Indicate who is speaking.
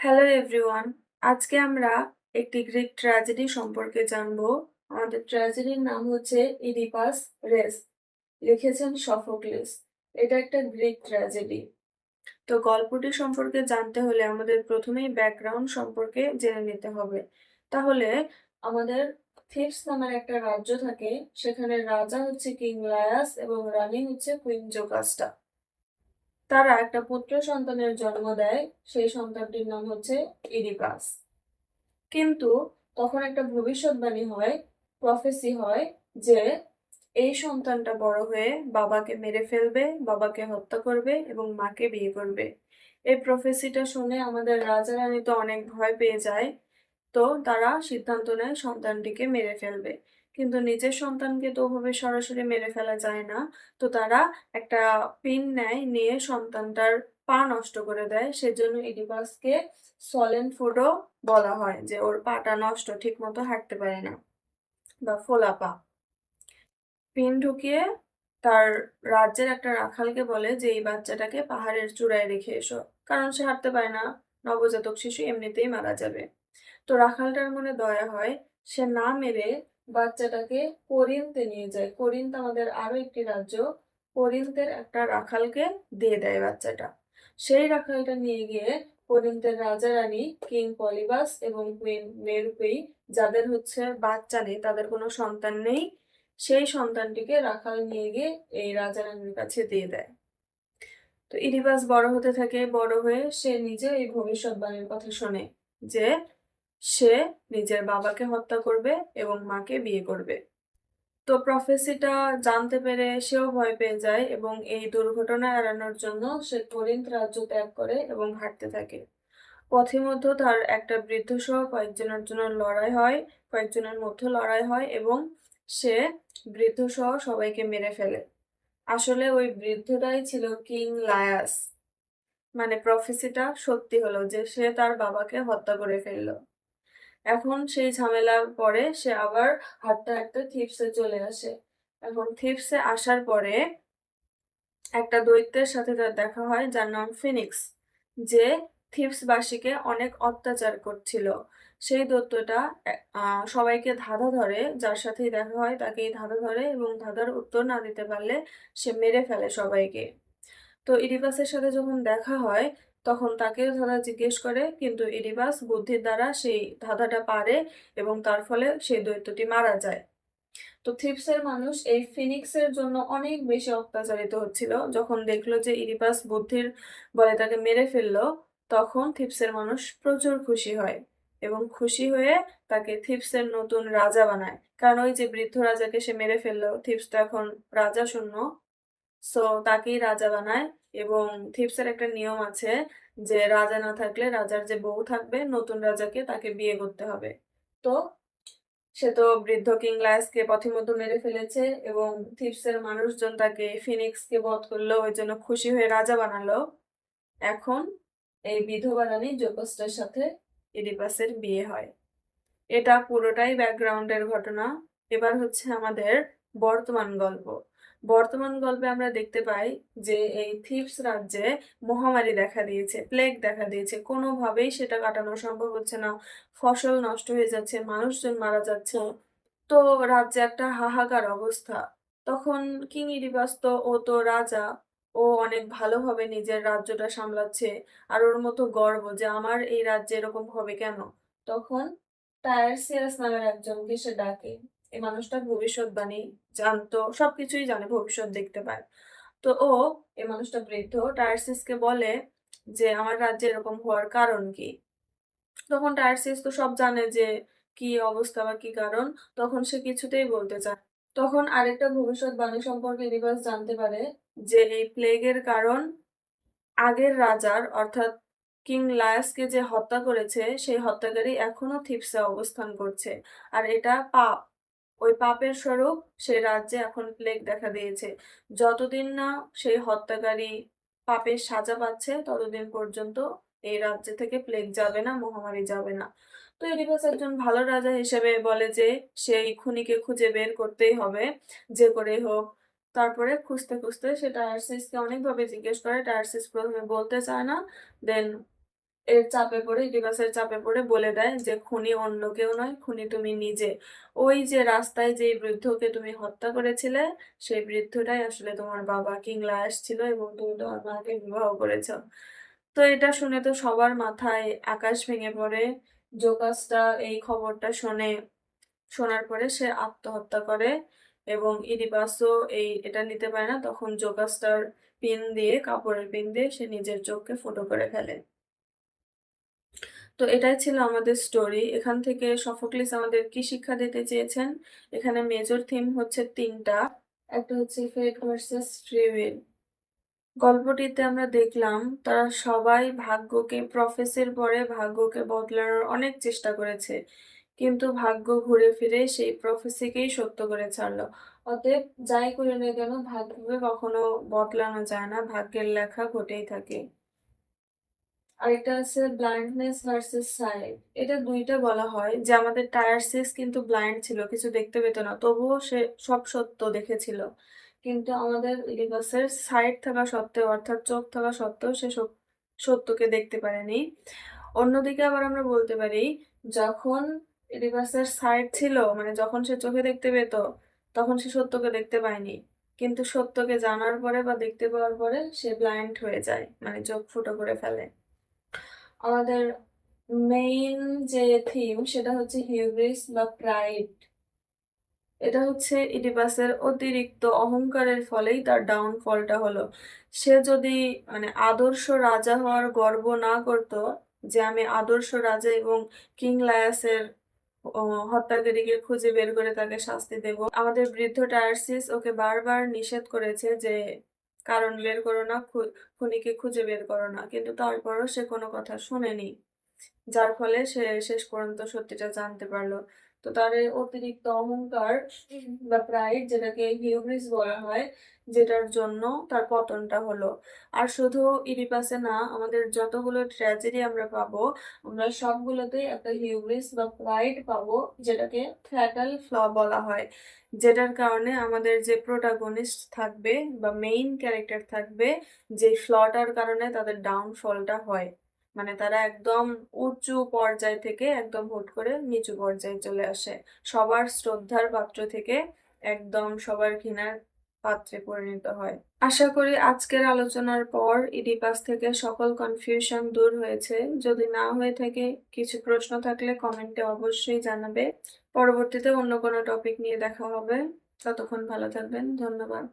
Speaker 1: Hello everyone, আজকে আমরা একটি গ্রিক ট্র্যাজেডি সম্পর্কে জানবো। আমাদের ট্র্যাজেডির নাম হচ্ছে ইডিপাস রেস। লিখেছেন সফোক্লিস। এটা একটা গ্রিক ট্র্যাজেডি। তো গল্পটি সম্পর্কে জানতে হলে আমাদের প্রথমেই ব্যাকগ্রাউন্ড সম্পর্কে জেনে নিতে হবে। তাহলে আমাদের থিবস নামের একটা রাজ্য থাকে, সেখানে রাজা হচ্ছে কিং লায়াস এবং রানী হচ্ছে কুইন জোকাস্টা। তারা একটা পুত্র সন্তানের জন্ম দেয়, সেই সন্তানটির নাম হচ্ছে ইডিপাস। কিন্তু তখন একটা ভবিষ্যৎবাণী হয়, প্রফেসি হয় যে এই সন্তানটা বড় হয়ে বাবাকে মেরে ফেলবে, বাবাকে হত্যা করবে এবং মাকে বিয়ে করবে। এই প্রফেসিটা শুনে আমাদের রাজা রানী তো অনেক ভয় পেয়ে যায়। তো তারা সিদ্ধান্ত নেয় সন্তানটিকে মেরে ফেলবে। কিন্তু নিজের সন্তানকে তো ওভাবে সরাসরি মেরে ফেলা যায় না। তো তারা একটা পিন নেয়, নিয়ে সন্তানটার পা নষ্ট করে দেয়। সেজন্য ইডিপাসকে সলেন ফুডও বলা হয়, যে ওর পাটা নষ্ট, ঠিক মতো হাঁটতে পারে না, বা ফোলা পা। পিন ঢুকিয়ে তার রাজ্যের একটা রাখালকে বলে যে এই বাচ্চাটাকে পাহাড়ের চূড়ায় রেখে এসো, কারণ সে হাঁটতে পারে না, নবজাতক শিশু এমনিতেই মারা যাবে। তো রাখালটার মনে দয়া হয়, সে না মেরে বাচ্চাটাকে করিন্থে নিয়ে যায়। করিন্থ আমাদের আরো একটি রাজ্য। করিন্থের একটা রাখালকে দিয়ে দেয় বাচ্চাটা। সেই রাখালটা নিয়ে গিয়ে করিন্থের রাজা রানী কিং পলিবাস এবং কুইন মেরুপেই, যাদের হচ্ছে বাচ্চা নেই, তাদের কোনো সন্তান নেই, সেই সন্তানটিকে রাখাল নিয়ে গিয়ে এই রাজা রানীর কাছে দিয়ে দেয়। তো ইডিপাস বড় হতে থাকে, বড় হয়ে সে নিজে এই ভবিষ্যৎবাণীর কথা শোনে যে সে নিজের বাবাকে হত্যা করবে এবং মাকে বিয়ে করবে। তো প্রফেসিটা জানতে পেরে সেও ভয় পেয়ে যায় এবং এই দুর্ঘটনা এড়ানোর জন্য সে করিন্থ রাজ্য ত্যাগ করে এবং হাঁটতে থাকে। পথে মধ্যে তার একটা বৃদ্ধ সহ কয়েকজনের জন্য লড়াই হয়, কয়েকজনের মধ্যে লড়াই হয় এবং সে বৃদ্ধ সহ সবাইকে মেরে ফেলে। আসলে ওই বৃদ্ধটাই ছিল কিং লায়াস। মানে প্রফেসিটা সত্যি হলো যে সে তার বাবাকে হত্যা করে ফেললো। এখন সেই ঝামেলার পরে সে আবার হাঁটতে হাঁটতে থিবসে চলে আসে। এখন থিবসে আসার পরে একটা দৈত্যের সাথে তার দেখা হয়, যার নাম ফিনিক্স, যে থিবসবাসীকে অনেক অত্যাচার করছিল। সেই দৈত্যটা সবাইকে ধাঁধা ধরে, যার সাথেই দেখা হয় তাকেই ধাঁধা ধরে এবং ধাঁধার উত্তর না দিতে পারলে সে মেরে ফেলে সবাইকে। তো ইডিপাসের সাথে যখন দেখা হয়, তখন তাকেও ধাঁধা জিজ্ঞেস করে, কিন্তু ইডিপাস বুদ্ধির দ্বারা সেই ধাঁধাটা পারে এবং তার ফলে সেই দৈত্যটি মারা যায়। তো থিবসের মানুষ এই ফিনিক্সের জন্য অনেক বেশি অত্যাচারিত হচ্ছিল। যখন দেখলো যে ইডিপাস বুদ্ধির বলে তাকে মেরে ফেললো, তখন থিবসের মানুষ প্রচুর খুশি হয় এবং খুশি হয়ে তাকে থিবসের নতুন রাজা বানায়। কারণ ওই যে বৃদ্ধ রাজাকে সে মেরে ফেললো, থিবস তো এখন রাজা শূন্য। সো তাকেই রাজা বানায়। এবং থিবসের একটা নিয়ম আছে যে রাজা না থাকলে রাজার যে বউ থাকবে, নতুন রাজাকে তাকে বিয়ে করতে হবে। তো সে তো বৃদ্ধ কিং লায়াসকে পথিমধ্যে মেরে ফেলেছে এবং থিবসের মানুষজন তাকে ফিনিক্সকে বধ করলো, ওই জন্য খুশি হয়ে রাজা বানালো। এখন এই বিধবা রানী জোকস্টার সাথে ইডিপাসের বিয়ে হয়। এটা পুরোটাই ব্যাকগ্রাউন্ডের ঘটনা। এবার হচ্ছে আমাদের বর্তমান গল্প। বর্তমান গল্পে আমরা দেখতে পাই যে এই থিবস রাজ্যে মহামারী দেখা দিয়েছে, প্লেগ দেখা দিয়েছে, কোনোভাবেই সেটা কাটানো সম্ভব হচ্ছে না। ফসল নষ্ট হয়ে যাচ্ছে, মানুষজন মারা যাচ্ছে। তো রাজ্যে একটা হাহাকার অবস্থা। তখন কিং ইডিপাস তো, ও তো রাজা, ও অনেক ভালোভাবে নিজের রাজ্যটা সামলাচ্ছে। আর ওর মতো গর্ব যে আমার এই রাজ্যে এরকম হবে কেন। তখন টায়ারসিয়াস নামের একজনকে সে ডাকে। এই মানুষটা ভবিষ্যৎবাণী জানতো, সবকিছুই জানে, ভবিষ্যৎ দেখতে পায়। তো ও, এই মানুষটা বৃদ্ধ, টায়ারসিসকে বলে যে আমার রাজ্যে এরকম হওয়ার কারণ কি। তখন টায়ারসিস তো সব জানে যে কি অবস্থা বা কি কারণ। তখন সে কিছুতেই বলতে চায় না। তখন আরেকটা ভবিষ্যৎবাণী সম্পর্কে ইউনিভার্স জানতে পারে যে এই প্লেগের কারণ আগের রাজার, অর্থাৎ কিং লায়াসকে যে হত্যা করেছে, সেই হত্যাকারী এখনো থিবসে অবস্থান করছে। আর এটা পাপ। ওই পাপের স্বরূপ সেই রাজ্যে এখন প্লেগ দেখা দিয়েছে। যতদিন না সেই হত্যাকারী পাপের সাজা পাচ্ছে, ততদিন পর্যন্ত এই রাজ্য থেকে প্লেগ যাবে না, মহামারী যাবে না। তো ইডিপাস একজন ভালো রাজা হিসেবে বলে যে সেই খুনিকে খুঁজে বের করতেই হবে, যে করেই হোক। তারপরে খুঁজতে খুঁজতে সে টায়ারসিসকে অনেকভাবে জিজ্ঞেস করে। টায়ারসিস প্রথমে বলতে চায় না। দেন এর চাপে পড়ে, ইডিপাসের চাপে পড়ে বলে দেয় যে খুনি অন্য কেউ নয়, খুনি তুমি নিজে। ওই যে রাস্তায় যে বৃদ্ধকে তুমি হত্যা করেছিলে, সেই বৃদ্ধটাই আসলে তোমার বাবা কিং লায়াস ছিল এবং তুমি তোমার মাকে বিবাহ করেছ। তো এটা শুনে তো সবার মাথায় আকাশ ভেঙে পড়ে। জোকাসটা এই খবরটা শোনার পরে সে আত্মহত্যা করে এবং ইডিপাসও এটা নিতে পারে না, তখন জোকাসটার পিন দিয়ে, কাপড়ের পিন দিয়ে সে নিজের চোখকে ফুটো করে ফেলে। তো এটাই ছিল আমাদের স্টোরি। এখান থেকে সফোক্লিস আমাদের কি শিক্ষা দিতে চেয়েছেন? এখানে মেজর থিম হচ্ছে তিনটা। একটা হচ্ছে ফেট ভার্সেস ফ্রি উইল। গল্পটিতে আমরা দেখলাম তারা সবাই প্রফেসির পরে ভাগ্যকে বদলানোর অনেক চেষ্টা করেছে, কিন্তু ভাগ্য ঘুরে ফিরে সেই প্রফেসিকেই সত্য করে ছাড়লো। অতএব যাই করে না কেন, ভাগ্যকে কখনো বদলানো যায় না, ভাগ্যের লেখা ঘটেই থাকে। আরেকটা আছে ব্লাইন্ডনেস ভার্সেস সাইট। এটা দুইটা বলা হয় যে আমাদের টায়ারসিস কিন্তু ব্লাইন্ড ছিল, কিছু দেখতে পেত না, তবুও সে সব সত্য দেখেছিল। কিন্তু আমাদের লিবাসের সাইট থাকা সত্ত্বেও, অর্থাৎ চোখ থাকা সত্ত্বেও সে সত্যকে দেখতে পারেনি। অন্যদিকে আবার আমরা বলতে পারি, যখন লিবাসের সাইট ছিল, মানে যখন সে চোখে দেখতে পেত, তখন সে সত্যকে দেখতে পায়নি। কিন্তু সত্যকে জানার পরে বা দেখতে পাওয়ার পরে সে ব্লাইন্ড হয়ে যায়, মানে চোখ ফুটো করে ফেলে। আমাদের মেইন যে থিম সেটা হচ্ছে হিউব্রিস বা প্রাইড। এটা হচ্ছে ইডিপাসের অতিরিক্ত অহংকারের ফলেই তার ডাউনফলটা হলো। সে যদি মানে আদর্শ রাজা হওয়ার গর্ব না করত, যে আমি আদর্শ রাজা এবং কিং লায়াসের হত্যাকারীকে খুঁজে বের করে তাকে শাস্তি দেব, আমাদের বৃদ্ধ টায়ারসিস ওকে বারবার নিষেধ করেছে যে কারণ বের করো না, খুনিকে খুঁজে বের করো না, কিন্তু তারপরও সে কোনো কথা শুনেনি, যার ফলে সে শেষ পর্যন্ত সত্যিটা জানতে পারলো। তো তার এই অতিরিক্ত অহংকার বা প্রাইড, যেটাকে হিউব্রিস বলা হয়, যেটার জন্য তার পতনটা হলো। আর শুধু ইডিপাসে না, আমাদের যতগুলো ট্র্যাজেডি আমরা পাবো, আমরা সবগুলোতেই একটা হিউব্রিস বা প্রাইড পাবো, যেটাকে ফ্যাটাল ফ্ল বলা হয়। যেটার কারণে আমাদের যে প্রোটাগনিস্ট থাকবে বা মেইন ক্যারেক্টার থাকবে, যে ফ্লটার কারণে তাদের ডাউনফলটা হয়, মানে তারা একদম উঁচু পর্যায় থেকে একদম হুট করে নিচু পর্যায়ে চলে আসে, সবার শ্রদ্ধার পাত্র থেকে একদম সবার ঘৃণার পাত্রে পরিণত হয়। আশা করি আজকের আলোচনার পর ইডিপাস থেকে সকল কনফিউশন দূর হয়েছে। যদি না হয়ে থাকে, কিছু প্রশ্ন থাকলে কমেন্টে অবশ্যই জানাবে। পরবর্তীতে অন্য কোনো টপিক নিয়ে দেখা হবে। ততক্ষণ ভালো থাকবেন, ধন্যবাদ।